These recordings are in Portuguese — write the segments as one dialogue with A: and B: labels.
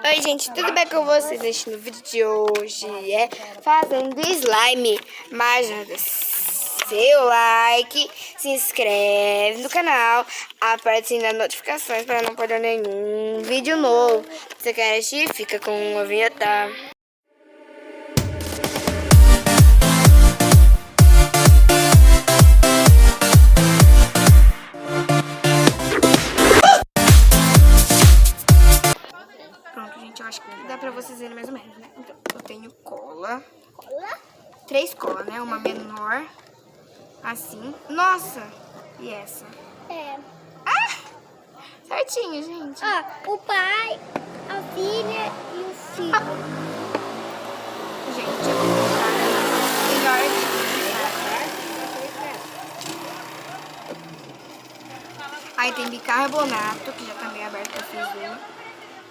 A: Oi gente, tudo bem com vocês? Este no vídeo de hoje é fazendo slime. Mas nada, seu like, se inscreve no canal, aperte o sininho das notificações para não perder nenhum vídeo novo. Se você quer assistir, fica com a vinheta. Eu acho que dá pra vocês verem mais ou menos, né? Então, eu tenho cola. Cola? 3 colas, né? Uma menor. Assim. Nossa! E essa? É. Ah! Certinho, gente.
B: Ó, o pai, a filha e o filho.
A: Gente, eu vou colocar melhor aqui. Aí tem bicarbonato, que já tá meio aberto pra fazer.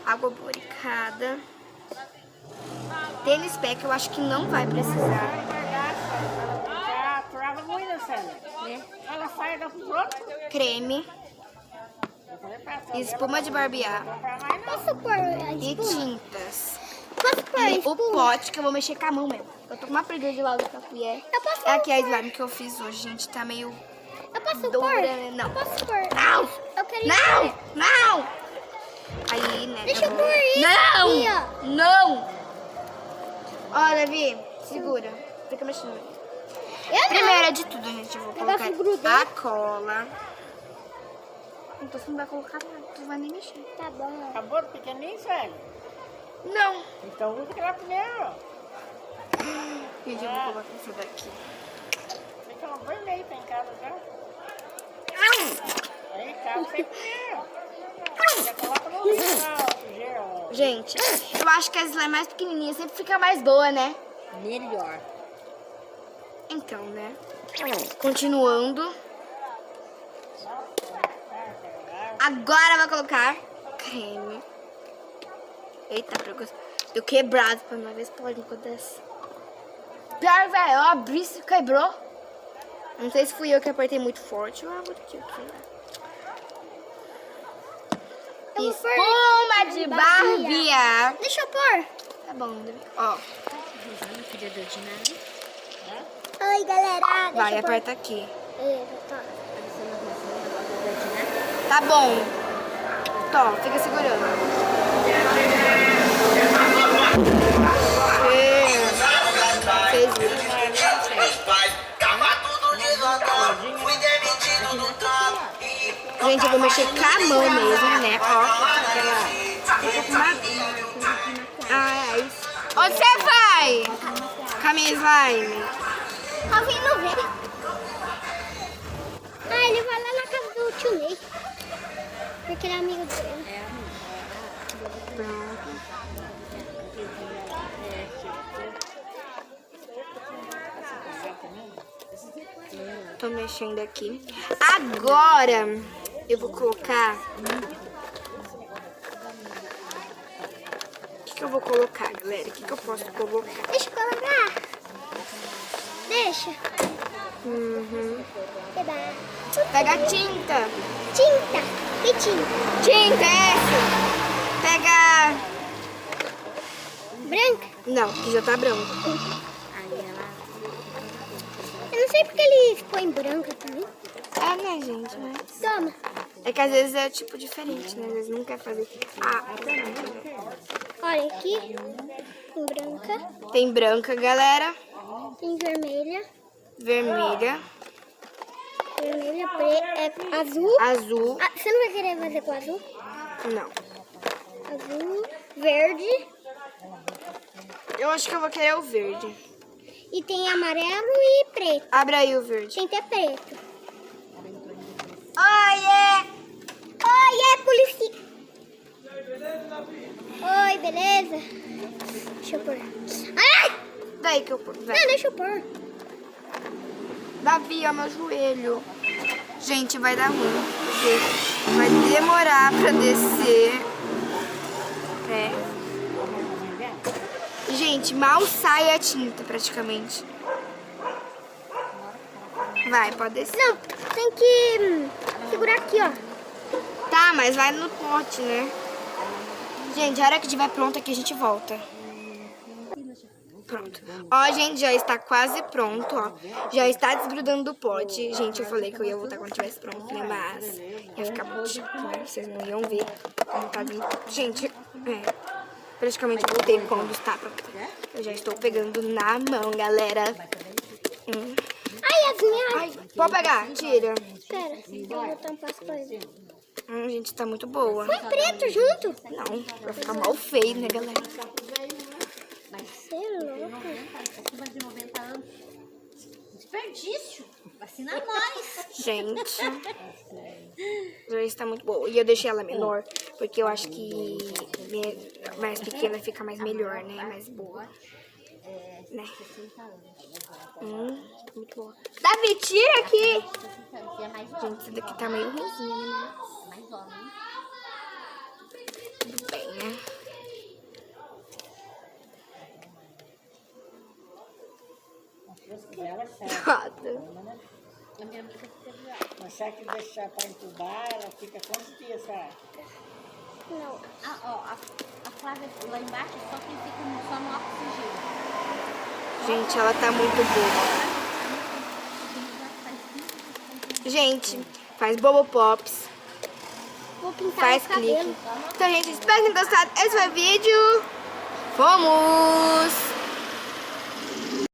A: Água boricada. Tênis pé, que eu acho que não vai precisar. Creme. Espuma de barbear.
B: Posso pôr a
A: E
B: espuma?
A: tintas.
B: Posso pôr a
A: E
B: espuma?
A: o pote, que eu vou mexer com a mão mesmo. Eu tô com uma preguiça de lá do cafué.
B: Eu posso
A: É aqui a
B: pôr?
A: slime que eu fiz hoje, gente. Tá meio...
B: Eu posso
A: dura,
B: pôr?
A: né? Não.
B: Eu posso pôr?
A: Não!
B: Eu queria
A: Não!
B: ver.
A: Não! Aí, né?
B: Deixa eu
A: vou-
B: pôr isso
A: Não!
B: aqui, ó.
A: Não! Ó, Davi, segura. Fica mexendo.
B: Eu não.
A: Primeiro de tudo, gente, eu vou
B: Negócio
A: colocar
B: grudar.
A: a cola. Então você não vai colocar nada, tu vai nem mexer.
B: Tá bom.
C: Acabou do pequenininho, sério?
A: Não.
C: Então usa aquela primeiro.
A: Gente, eu vou colocar essa daqui.
C: Fica um vermelho tá em casa já. Aí, casa você primeiro. Já coloca no gel.
A: Gente, eu acho que a slime mais pequenininha sempre fica mais boa, né?
C: Melhor.
A: Então, né? Continuando. Agora eu vou colocar creme. Eita, deu quebrado pra não ver se pode acontecer. Pior, velho, eu abri e quebrou. Não sei se fui eu que apertei muito forte ou a outra aqui.
B: Eu vou pôr
A: Espuma de barbear.
B: Deixa eu pôr.
A: Tá bom, ó.
B: Oi, galera. Deixa
A: Vai,
B: eu pôr.
A: aperta aqui.
B: Tá.
A: Tá bom. Tó, fica segurando. Vocês viram? Gente, eu vou mexer com a mão mesmo, né? Ó. Ah, é isso. Onde você vai? Com a minha slime.
B: Tá vindo ver. Ah, ele vai lá na casa do tio Ney. Porque ele é amigo dele.
A: Tô mexendo aqui. Agora eu vou colocar. O que eu vou colocar, galera? O que eu posso colocar?
B: Deixa eu colocar. Deixa.
A: Uhum.
B: Eba.
A: Pega a tinta.
B: Tinta. Que tinta?
A: Tinta, essa. Pega.
B: Branca?
A: Não, que já tá branco.
B: Eu não sei porque ele põe branca também.
A: É, né, gente? Mas...
B: Toma.
A: é que às vezes é tipo diferente, né? Às vezes não quer fazer. Ah,
B: Olha aqui. Tem branca.
A: tem branca, galera.
B: Tem vermelha.
A: Vermelha.
B: Vermelha, preta. Azul.
A: Azul.
B: Ah, você não vai querer fazer com azul?
A: Não.
B: Azul. Verde.
A: Eu acho que eu vou querer o verde.
B: E tem amarelo e preto.
A: Abre aí o verde.
B: Tem até preto.
A: Oiê!
B: Oi, polícia. Oi, beleza? Deixa eu pôr. Ai!
A: Daí que eu pôr. Vai.
B: Não, deixa eu pôr.
A: Davi, ó, meu joelho. Gente, vai dar ruim. Porque vai demorar pra descer. É. Gente, mal sai a tinta praticamente. Vai, pode descer.
B: Não, tem que segurar aqui, ó.
A: Tá, mas vai no pote, né? Gente, a hora que estiver pronto aqui, a gente volta. Pronto. Ó, gente, já está quase pronto, ó. Já está desgrudando do pote. Gente, eu falei que eu ia voltar quando estivesse pronto, né? Mas ia ficar muito chique, né? Vocês não iam ver como tá vindo. Gente, praticamente voltei quando está pronto. Eu já estou pegando na mão, galera.
B: Ai, aguinha.
A: Ai, pode pegar? Tira.
B: Espera, eu vou botar um passo pra ele.
A: Gente, tá muito boa.
B: Põe preto junto.
A: Não, vai ficar mal feio, né, galera?
B: Você é louco.
C: Acima de 90 anos. Desperdício. Vacina nós.
A: Gente, já está muito boa. E eu deixei ela menor, porque eu acho que mais pequena fica mais melhor, né? Mais boa. Né? Muito boa. Davi, tira aqui! Gente, essa daqui tá meio ruimzinha, né? Tudo bem, né?
C: Ela serve.
A: Nada.
C: Mas se que deixar para entubar, ela fica quantos dias, será?
B: Não.
C: A Flávia lá embaixo só que fica só no oxigênio.
A: Gente, ela tá muito boa. Gente, faz bobo pops,
B: Vou pintar
A: faz
B: o cabelo.
A: clique. Então, gente, espero que tenham gostado. Esse foi o vídeo. Fomos!